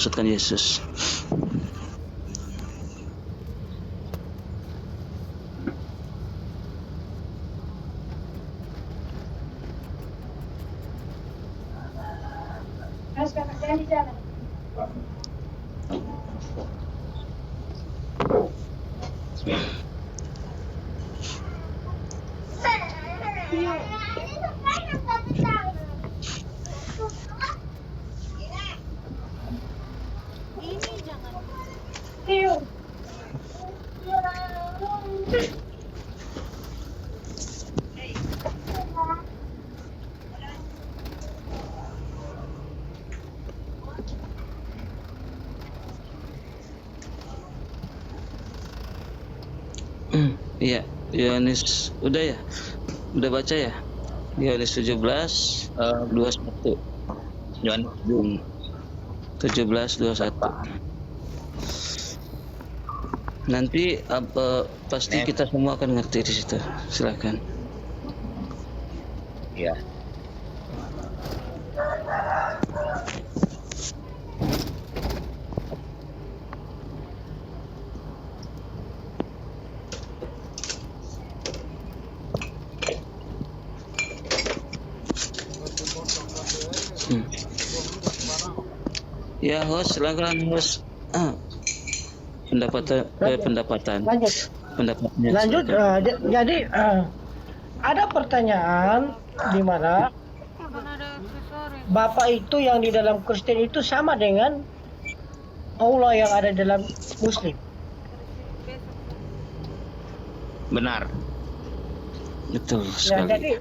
dimaksudkan Yesus. Ini jangan. Iya, Yohanes udah ya? Udah baca ya? Yohanes 17 21. Yohanes 17 21. Nanti pasti kita semua akan ngerti di situ. Silakan. ya. Ya, host, silakan host. Pendapatan. Pendapatnya. Lanjut. Jadi ada pertanyaan di mana Kan ada aksesoris. Bapak itu yang di dalam Kristen itu sama dengan Allah yang ada dalam Muslim. Benar. Betul Ya, sekali.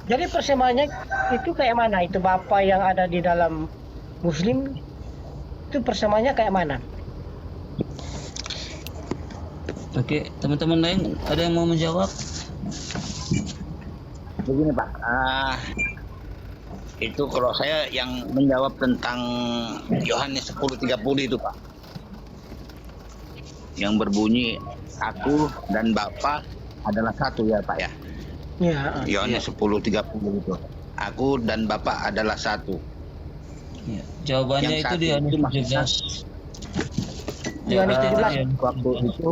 jadi persamaannya itu kayak mana? Itu Bapak yang ada di dalam Muslim itu persamaannya kayak mana? Oke, teman-teman lain ada yang mau menjawab? Begini Pak, itu kalau saya yang menjawab tentang Yohanes 10:30 itu Pak, yang berbunyi aku dan Bapa adalah satu ya Pak ya. Ya. Yohanes 10:30 itu, aku dan Bapa adalah satu. Ya, jawabannya Yang itu satu di Yohanes itu maksudnya 17. Yohanes 17. Waktu itu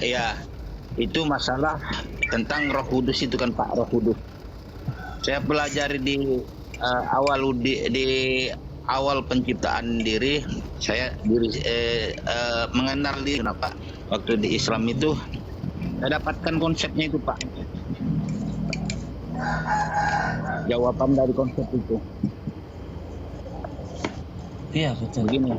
ya, itu masalah tentang Roh Kudus itu kan Pak, Roh Kudus. Saya pelajari di awal penciptaan diri, saya mengenal diri Pak. Waktu di Islam itu saya dapatkan konsepnya itu Pak. Jawaban dari konsep itu. Iya, betul. Begini.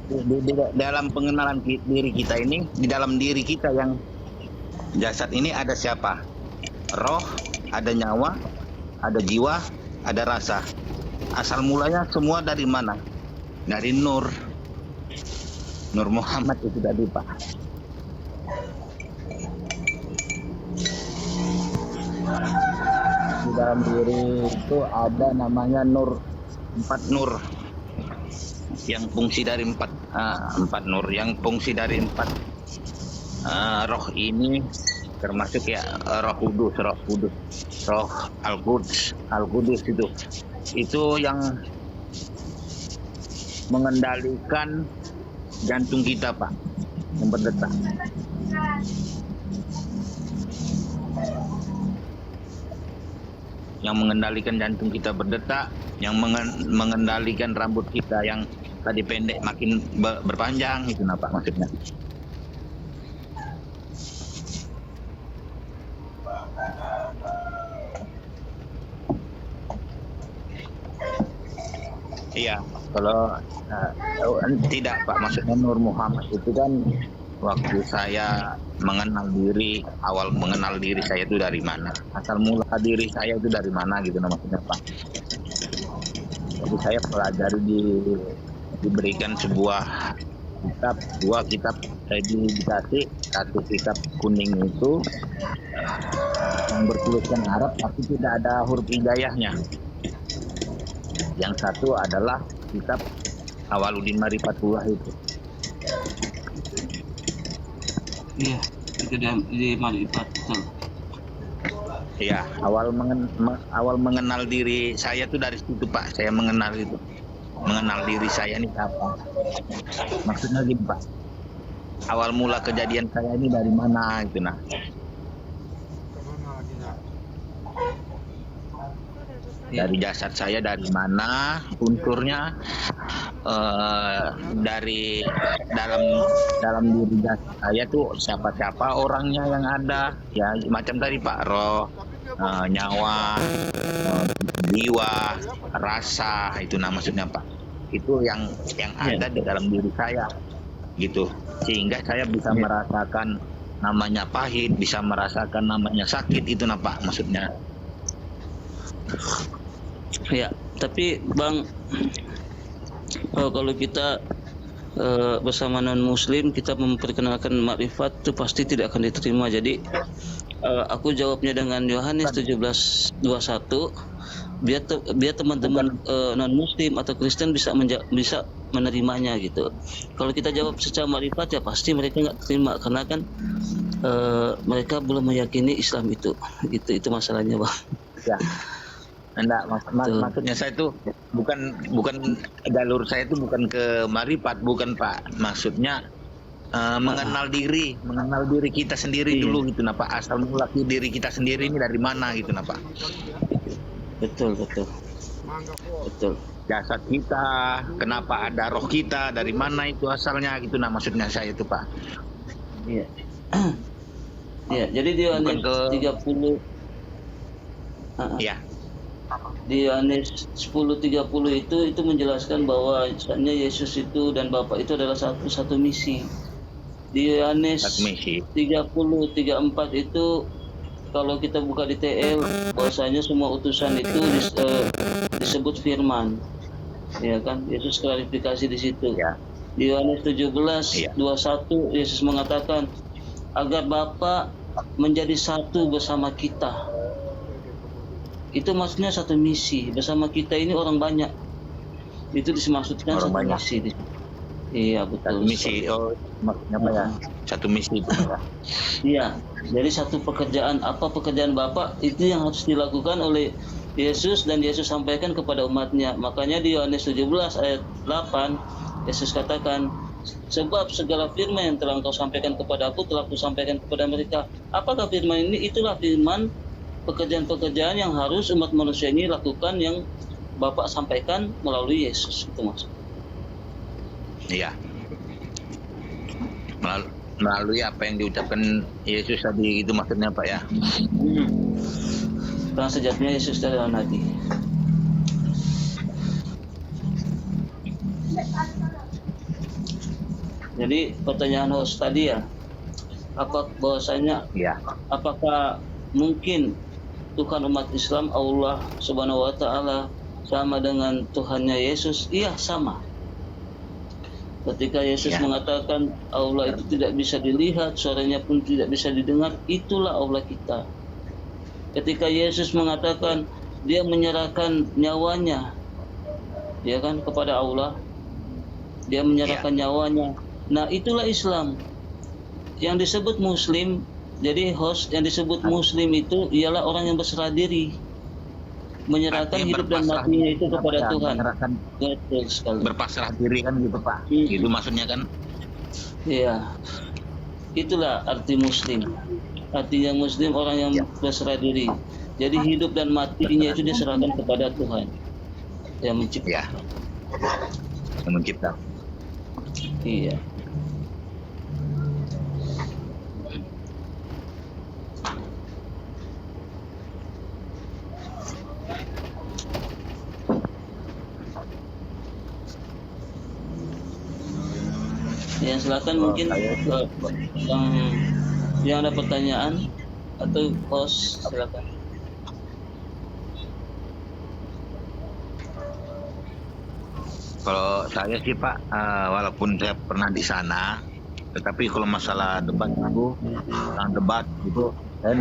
Di dalam pengenalan diri kita ini, di dalam diri kita yang jasad ini ada siapa? Roh, ada nyawa, ada jiwa, ada rasa. Asal mulanya semua dari mana? Dari Nur. Nur Muhammad itu tadi Pak. Di dalam diri itu ada namanya Nur, 4 Nur. Yang fungsi dari empat nur, yang fungsi dari 4 roh ini, termasuk ya Roh Kudus, Roh Al-Qudus itu yang mengendalikan jantung kita Pak, yang berdetak. Yang mengendalikan jantung kita berdetak, yang mengendalikan rambut kita yang tadi pendek makin berpanjang, itu apa maksudnya? Iya, kalau tidak Pak, maksudnya Nur Muhammad itu kan waktu saya mengenal diri, awal mengenal diri saya itu dari mana, asal mula diri saya itu dari mana gitu maksudnya Pak. Jadi saya pelajari diberikan sebuah kitab, 2 kitab saya dikasih, 1 kitab kuning itu yang bertuliskan Arab tapi tidak ada huruf hidayahnya. Yang satu adalah kitab Awwaluddin Marifatullah itu. Iya, itu di Marifat. Ya, awal mengenal diri saya itu dari situ Pak, saya mengenal itu. mengenal diri saya ini apa. Maksudnya gini Pak, awal mula kejadian saya ini dari mana gitu nah. Dari jasad saya dari mana unsurnya, dari dalam diri jasad saya tuh siapa orangnya yang ada ya, macam tadi Pak, roh, nyawa, jiwa, rasa, itu nah maksudnya Pak, itu yang ada di dalam diri saya gitu, sehingga saya bisa merasakan namanya pahit, bisa merasakan namanya sakit, itu nah Pak maksudnya. Ya, tapi Bang, kalau kita bersama non Muslim kita memperkenalkan makrifat itu pasti tidak akan diterima. Jadi aku jawabnya dengan Yohanes 17:21, biar teman-teman non Muslim atau Kristen bisa menerimanya gitu. Kalau kita jawab secara makrifat ya pasti mereka nggak terima, karena kan mereka belum meyakini Islam itu. Itu masalahnya Bang. Ya. Enggak, maksudnya saya itu bukan jalur saya itu bukan ke marifat, bukan Pak. Maksudnya mengenal diri kita sendiri dulu gitu nah Pak. Asal mula diri kita sendiri ini dari mana gitu nah Pak. Betul. Jasad kita, kenapa ada roh kita, dari mana itu asalnya gitu nah maksudnya saya itu Pak. Iya. Ya, jadi di Yohanes 30 ya. Di Yohanes 10:30 itu menjelaskan bahwa misalnya Yesus itu dan Bapa itu adalah satu misi. Di Yohanes 30:34 itu kalau kita buka di TL bahwasanya semua utusan itu disebut firman. Ya kan? Yesus klarifikasi di situ. Ya. Di Yohanes 17:21 Yesus mengatakan agar Bapa menjadi satu bersama kita. Itu maksudnya satu misi. Bersama kita ini orang banyak. Itu dimaksudkan orang satu banyak. misi. Iya betul. Satu misi, maksudnya apa ya? Satu misi itu ya. Iya. Jadi satu pekerjaan, apa pekerjaan Bapa itu yang harus dilakukan oleh Yesus dan Yesus sampaikan kepada umatnya. Makanya di Yohanes 17 ayat 8 Yesus katakan, sebab segala firman yang telah engkau sampaikan kepada aku telah kusampaikan kepada mereka. Apakah firman ini? Itulah firman pekerjaan-pekerjaan yang harus umat manusia ini lakukan yang Bapak sampaikan melalui Yesus, itu maksud. Iya. Melalui apa yang diucapkan Yesus tadi itu maksudnya Pak ya. Karena sejatinya Yesus adalah Nabi. Jadi pertanyaan host tadi ya, bahwasanya apakah mungkin Tuhan umat Islam Allah Subhanahu wa taala sama dengan Tuhannya Yesus? Iya, sama. Ketika Yesus mengatakan Allah itu tidak bisa dilihat, suaranya pun tidak bisa didengar, itulah Allah kita. Ketika Yesus mengatakan dia menyerahkan nyawanya, ya kan, kepada Allah, dia menyerahkan nyawanya. Nah, itulah Islam. Yang disebut Muslim, jadi host yang disebut Muslim itu ialah orang yang berserah diri, menyerahkan hidup dan matinya itu kepada Tuhan. Betul sekali. Berpasrah diri kan gitu Pak. Gitu maksudnya kan. Iya. Itulah arti Muslim. Artinya Muslim orang yang berserah diri. Jadi hidup dan matinya itu diserahkan kepada Tuhan yang mencipta. Yang mencipta. Iya. Ya, silakan mungkin yang ada pertanyaan atau host, silakan. Kalau saya sih Pak, walaupun saya pernah di sana, tetapi kalau masalah debat itu saya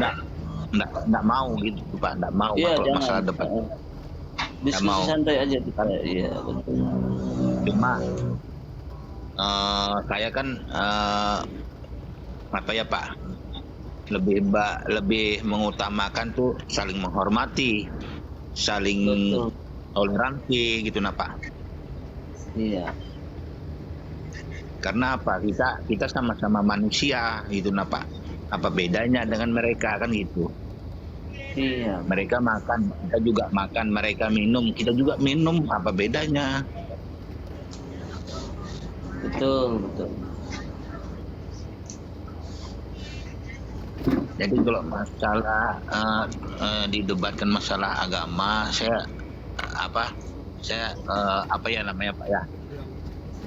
enggak mau gitu Pak, enggak mau kalau masalah debat. Diskusi santai aja kita. Iya, betul. Cuma saya kan apa ya Pak, lebih mengutamakan tuh saling menghormati, saling toleransi gitu nah Pak. Iya, Karena apa? Kita sama-sama manusia gitu, Pak. Apa bedanya dengan mereka kan gitu? iya, Mereka makan, kita juga makan. Mereka minum, kita juga minum. Apa bedanya? betul, betul. Jadi kalau masalah didebatkan masalah agama, saya apa ya namanya Pak ya?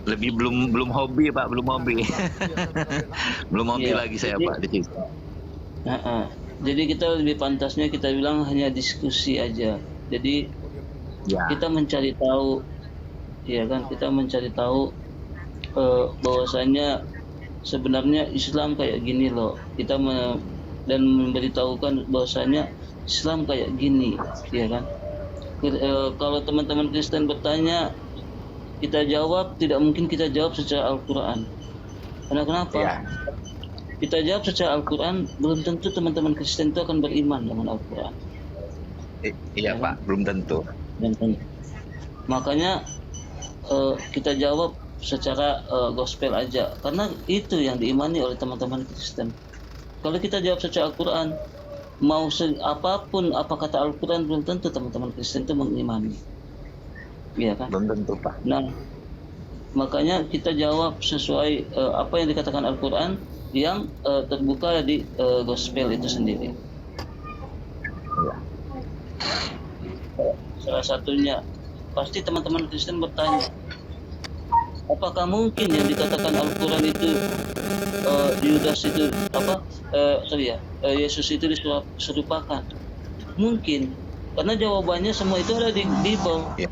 Lebih belum hobi Pak, belum hobi. Belum hobi Iya, lagi saya jadi, Pak di situ. jadi kita lebih pantasnya kita bilang hanya diskusi aja. Jadi Ya, kita mencari tahu, ya kan? Kita mencari tahu bahwasanya sebenarnya Islam kayak gini loh. Dan memberitahukan bahwasanya Islam kayak gini, ya kan? Kalau teman-teman Kristen bertanya, kita jawab, tidak mungkin kita jawab secara Al-Quran. Karena kenapa? ya, Kita jawab secara Al-Quran, belum tentu teman-teman Kristen itu akan beriman dengan Al-Quran. iya Pak, belum tentu. Makanya kita jawab secara gospel aja, karena itu yang diimani oleh teman-teman Kristen. Kalau kita jawab secara Al-Quran, mau apapun apa kata Al-Quran, belum tentu teman-teman Kristen itu mengimani, iya kan? Belum tentu Pak. Nah, makanya kita jawab sesuai apa yang dikatakan Al-Quran yang terbuka di gospel itu sendiri. Ya. Salah satunya, pasti teman-teman Kristen bertanya, apakah mungkin yang dikatakan Al-Quran itu Yudas itu Yesus itu diserupakan? Mungkin, karena jawabannya semua itu ada di Bible Ya.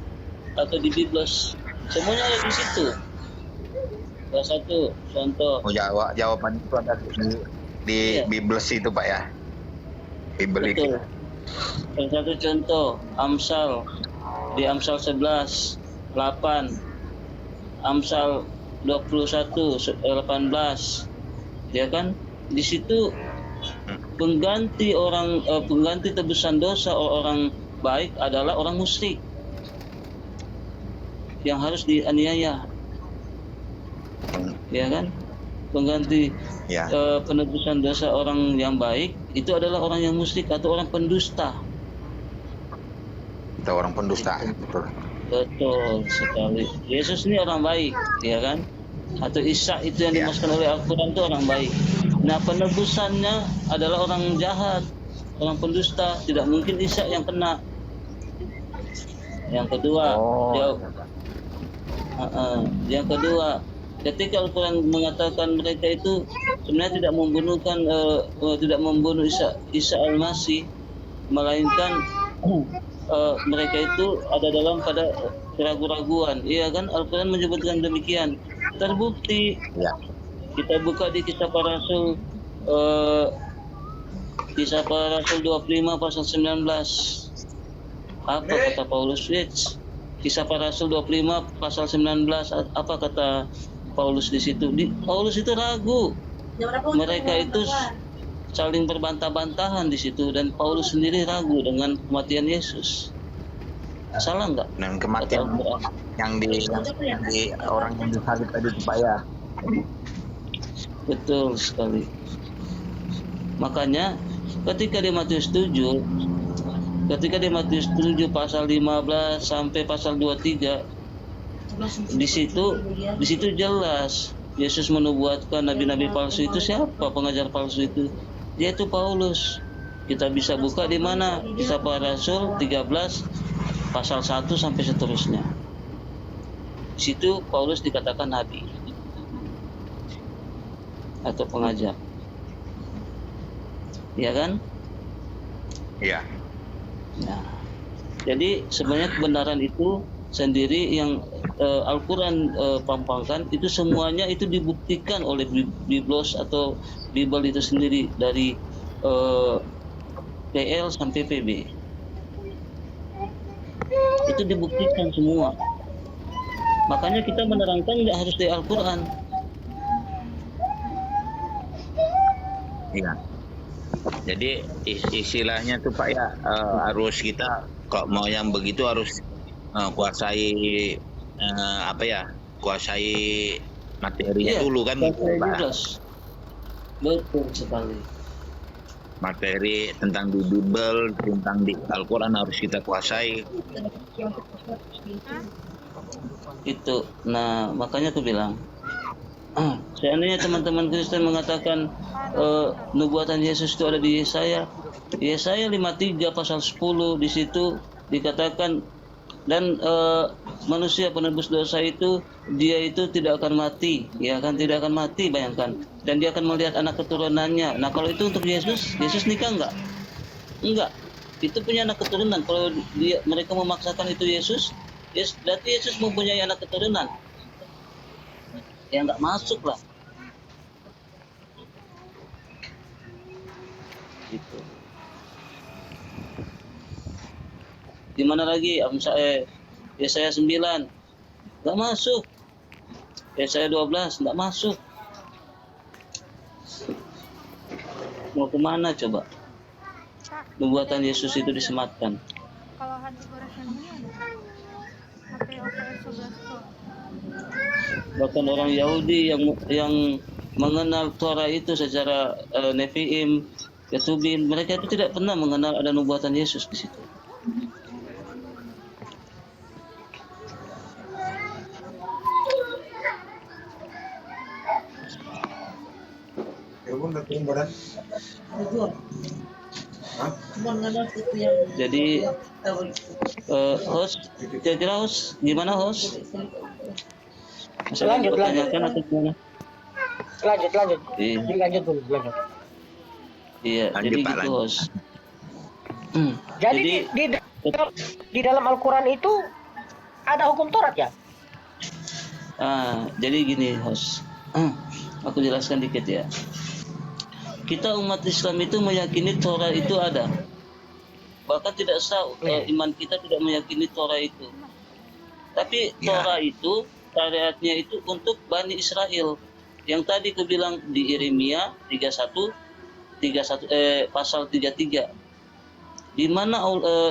atau di Biblos, semuanya ada di situ. Salah satu contoh, Jawaban itu ada di Iya. Biblos itu Pak ya. Bible itu. betul. Salah satu contoh, Amsal, di Amsal 11, 8, Amsal 21, 18, ya kan? Di situ pengganti tebusan dosa orang baik adalah orang musyrik yang harus dianiaya, ya kan? Pengganti Ya. penebusan dosa orang yang baik itu adalah orang yang musyrik atau orang pendusta. Kita orang pendusta, betul. Betul sekali. Yesus ini orang baik, ya kan? Atau Isa itu yang Ya. dimaksudkan oleh Al-Quran itu orang baik. Nah, penebusannya adalah orang jahat, orang pendusta. Tidak mungkin Isa yang kena. Yang kedua, yang kedua, ketika Al-Quran mengatakan mereka itu sebenarnya tidak membunuh Isa Al-Masih, melainkan mereka itu ada dalam pada keraguan-raguan, iya kan? Al-Quran menyebutkan demikian. Terbukti, Ya. kita buka di Kisah Para Rasul, Kisah Para Rasul 25 pasal 19. Apa kata Paulus? Kisah Para Rasul 25 pasal 19, apa kata Paulus di situ? Paulus itu ragu. Mereka itu saling berbantah-bantahan di situ, dan Paulus sendiri ragu dengan kematian Yesus. Salah nggak? Dan kematian yang di orang yang disalib tadi itu Pak ya. Betul sekali. Makanya ketika di Matius 7 pasal 15 sampai pasal 23, di situ jelas Yesus menubuatkan nabi-nabi palsu itu siapa, pengajar palsu itu, yaitu Paulus. Kita bisa buka di mana? Kisah Para Rasul 13 pasal 1 sampai seterusnya. Di situ Paulus dikatakan nabi atau pengajar. Ya kan? Iya. Nah, jadi sebenarnya kebenaran itu sendiri yang Al-Quran pampangkan itu semuanya itu dibuktikan oleh Biblos atau Bible itu sendiri, dari PL sampai PB. Itu dibuktikan semua. Makanya kita menerangkan nggak harus dari Al-Quran. Iya. Jadi istilahnya tuh Pak ya, harus kita kalau mau yang begitu harus kuasai apa ya, kuasai materinya Iya, dulu kan gitu, pasal Pak. 12. Betul sekali. Materi tentang di Bible, tentang di Al-Quran harus kita kuasai. Itu. Nah, makanya aku bilang, seandainya teman-teman Kristen mengatakan nubuatan Yesus itu ada di Yesaya 53 pasal 10, di situ dikatakan, dan manusia penebus dosa itu dia itu tidak akan mati, ya kan, tidak akan mati, bayangkan, dan dia akan melihat anak keturunannya. Nah, kalau itu untuk Yesus nikah enggak, itu punya anak keturunan. Kalau mereka memaksakan itu Yesus, berarti Yesus mempunyai anak keturunan, ya enggak masuk lah gitu. Di mana lagi? Yesaya 9 enggak masuk. Yesaya 12 enggak masuk. Mau kemana coba? Nubuatan Yesus itu disematkan. Kalau hati goresnya ini ada. Mateo 11 tuh. Bahkan orang Yahudi yang mengenal Torah itu secara Nevi'im, Ketubim, mereka itu tidak pernah mengenal ada nubuatan Yesus di situ. Jadi host, kira-kira host gimana host? Masih Lanjut. pertanyakan atau gimana? Lanjut. Iya. Lanjut dulu. Iya, Lanjut, jadi Pak, gitu lanjut. host. Jadi di dalam Al-Quran itu ada hukum Taurat ya? Jadi gini host, aku jelaskan dikit ya. Kita umat Islam itu meyakini Torah itu ada. Bahkan tidak sah iman kita tidak meyakini Torah itu. Tapi Ya. Torah itu syariatnya itu untuk Bani Israel. Yang tadi aku bilang di Yeremia 31 pasal 33. Di mana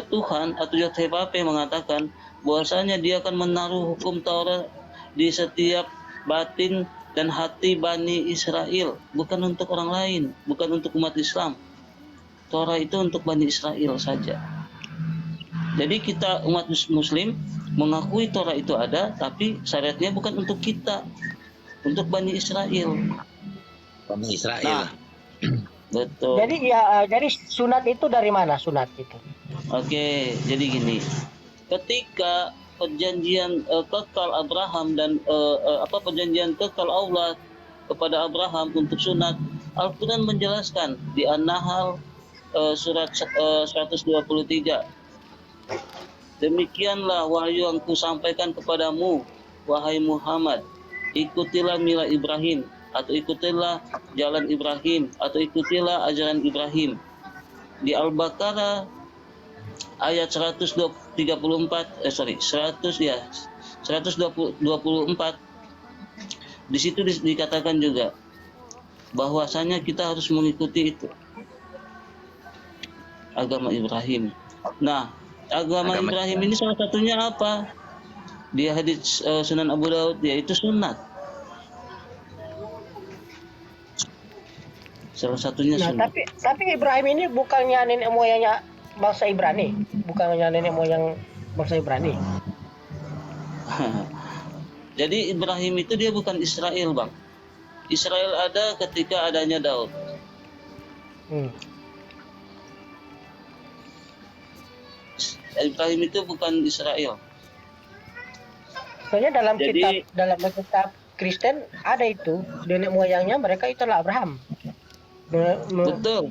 Tuhan atau Yahweh mengatakan bahwasanya dia akan menaruh hukum Taurat di setiap batin dan hati Bani Israel, bukan untuk orang lain, bukan untuk umat Islam. Torah itu untuk Bani Israel saja. Jadi kita umat Muslim mengakui Torah itu ada, tapi syariatnya bukan untuk kita, untuk Bani Israel. Bani Israel. Nah, betul. Jadi sunat itu dari mana sunat itu? Oke, jadi gini. Ketika perjanjian kekal Abraham dan perjanjian kekal Allah kepada Abraham untuk sunat, Al-Quran menjelaskan di An-Nahl surat 123. Demikianlah wahyu yang kusampaikan kepadamu, wahai Muhammad, ikutilah milah Ibrahim, atau ikutilah jalan Ibrahim, atau ikutilah ajaran Ibrahim. Di Al-Baqarah ayat 124 di situ dikatakan juga bahwasanya kita harus mengikuti itu agama Ibrahim. Nah, agama Ibrahim ini salah satunya apa? Di hadits Sunan Abu Daud, yaitu sunat. Salah satunya sunat. Tapi Ibrahim ini bukannya nenek moyangnya bangsa Ibrani, bukannya nenek moyang bangsa Ibrani. Jadi Ibrahim itu dia bukan Israel, Bang. Israel ada ketika adanya Daud. Ibrahim itu bukan Israel. Soalnya dalam kitab Kristen ada itu nenek moyangnya mereka itulah Abraham. Betul.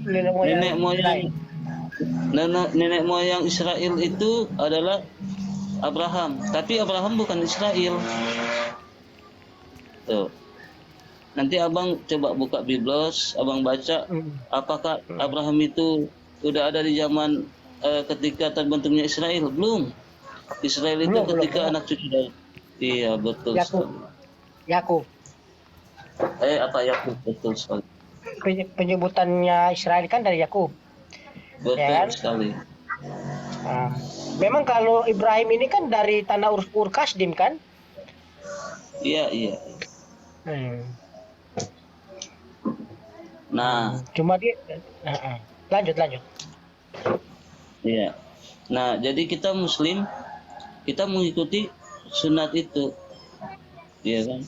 Nenek moyang Israel itu adalah Abraham, tapi Abraham bukan Israel. Tuh. Nanti abang coba buka Biblos, abang baca apakah Abraham itu udah ada di zaman ketika terbentuknya Israel? Belum. Israel itu ketika anak cucu Daud. Iya, betul sekali. Yakub. Yakub, betul sekali. Penyebutannya Israel kan dari Yakub. Betul ya kan? Sekali. Memang kalau Ibrahim ini kan dari tanah Ur Kasdim kan? Iya, iya. Hmm. Nah, Cuma dia lanjut. iya. Nah, jadi kita Muslim, kita mengikuti sunat itu, iya kan?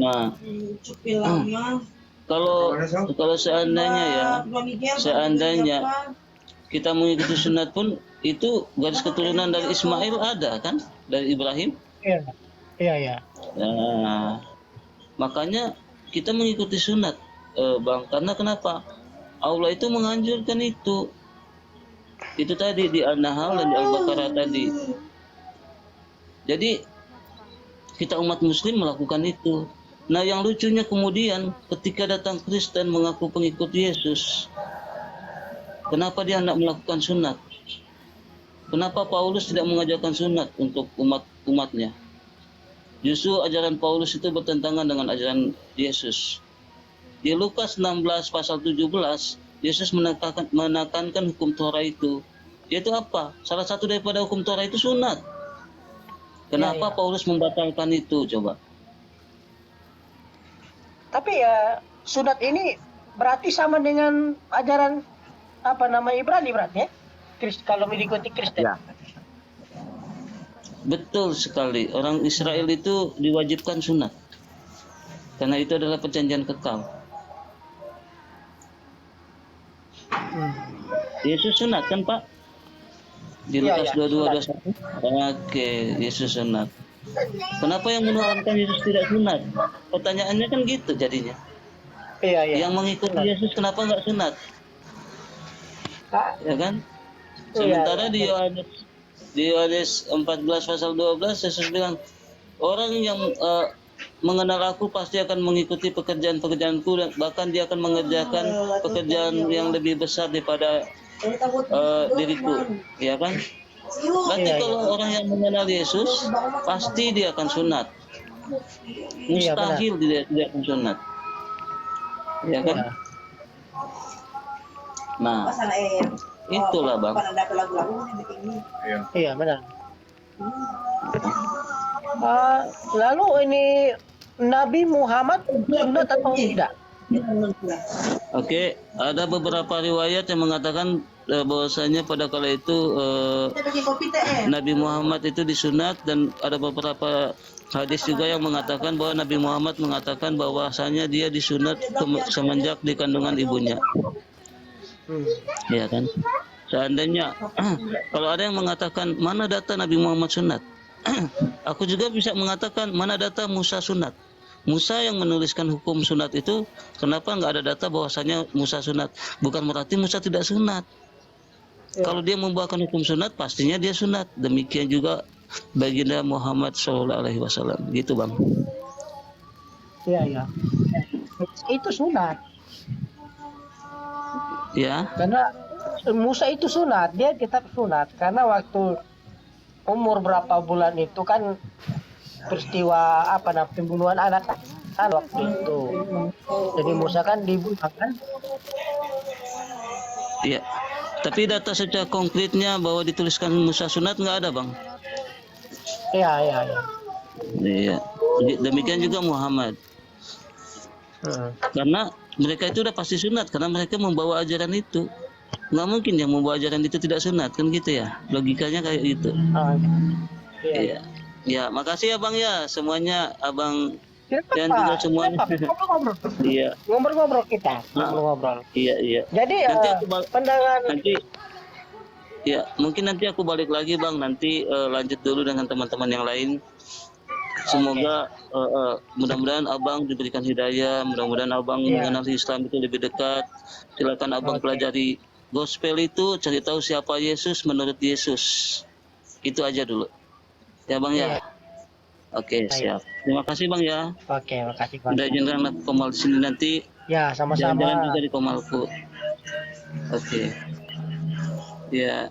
Nah, kalau seandainya kita mengikuti sunat pun itu garis keturunan dari Ismail ada kan, dari Ibrahim. Iya. Nah, makanya kita mengikuti sunat, Bang. Karena kenapa? Allah itu menganjurkan itu. Itu tadi di An-Nahl dan di Al-Baqarah tadi. Jadi kita umat Muslim melakukan itu. Nah, yang lucunya kemudian ketika datang Kristen mengaku pengikut Yesus, kenapa dia hendak melakukan sunat? Kenapa Paulus tidak mengajarkan sunat untuk umatnya? Justru ajaran Paulus itu bertentangan dengan ajaran Yesus. Di Lukas 16 pasal 17, Yesus menekankan hukum Torah itu. Yaitu apa? Salah satu daripada hukum Torah itu sunat. Kenapa Paulus membatalkan itu? Coba. Tapi ya sunat ini berarti sama dengan ajaran Ibrani berarti ya? Kalau mengikuti Kristen. Ya. Betul sekali. Orang Israel itu diwajibkan sunat. Karena itu adalah perjanjian kekal. Yesus sunat kan, Pak? Di Lukas 22:21. Oke, Yesus sunat. Kenapa yang menuhankan Yesus tidak sunat? Pertanyaannya kan gitu jadinya. Iya. Yang mengikuti Yesus kenapa nggak sunat? Ya kan? Sementara di Yohanes 14 pasal 12 Yesus bilang, orang yang mengenal aku pasti akan mengikuti pekerjaan-pekerjaanku, dan bahkan dia akan mengerjakan pekerjaan yang lebih besar daripada diriku, ya kan? Berarti kalau orang yang mengenal Yesus pasti dia akan sunat. Mustahil dia tidak akan sunat, ya kan? Nah, itulah Bang. Iya benar. Lalu ini Nabi Muhammad sunat atau tidak? Oke, ada beberapa riwayat yang mengatakan bahwasanya pada kala itu Nabi Muhammad itu disunat, dan ada beberapa hadis juga yang mengatakan bahwa Nabi Muhammad mengatakan bahwasanya dia disunat semenjak di kandungan ibunya. Ya kan? Seandainya kalau ada yang mengatakan mana data Nabi Muhammad sunat, aku juga bisa mengatakan mana data Musa sunat. Musa yang menuliskan hukum sunat itu, kenapa nggak ada data bahwasanya Musa sunat? Bukan berarti Musa tidak sunat. Kalau dia membawakan hukum sunat, pastinya dia sunat. Demikian juga baginda Muhammad SAW. Gitu Bang. Iya. Itu sunat. Ya. Karena Musa itu sunat, dia kitab sunat. Karena waktu umur berapa bulan itu kan peristiwa pembunuhan anak kan waktu itu. Jadi Musa kan dibunuh kan? Iya. Tapi data secara konkretnya bahwa dituliskan Musa sunat nggak ada Bang. Iya. Iya. Demikian juga Muhammad. Karena mereka itu udah pasti sunat karena mereka membawa ajaran itu. Nggak mungkin yang membawa ajaran itu tidak sunat kan gitu ya. Logikanya kayak gitu. Iya. Ya, makasih ya Bang ya, semuanya Abang dan juga semuanya. Ngobrol. Iya. Ngobrol kita. Ngobrol. Iya. Jadi nanti pandangan ya, mungkin nanti aku balik lagi Bang, nanti lanjut dulu dengan teman-teman yang lain. Semoga mudah-mudahan Abang diberikan hidayah, mudah-mudahan Abang mengenal Islam itu lebih dekat. Silakan Abang pelajari gospel itu, cari tahu siapa Yesus menurut Yesus. Itu aja dulu. Ya Bang ya. Oke, siap. Terima kasih Bang ya. Oke, makasih Bang. Udah izinkan aku Komal di sini nanti. Ya, sama-sama. Jalan-jalan juga di Komalku. Oke. Ya.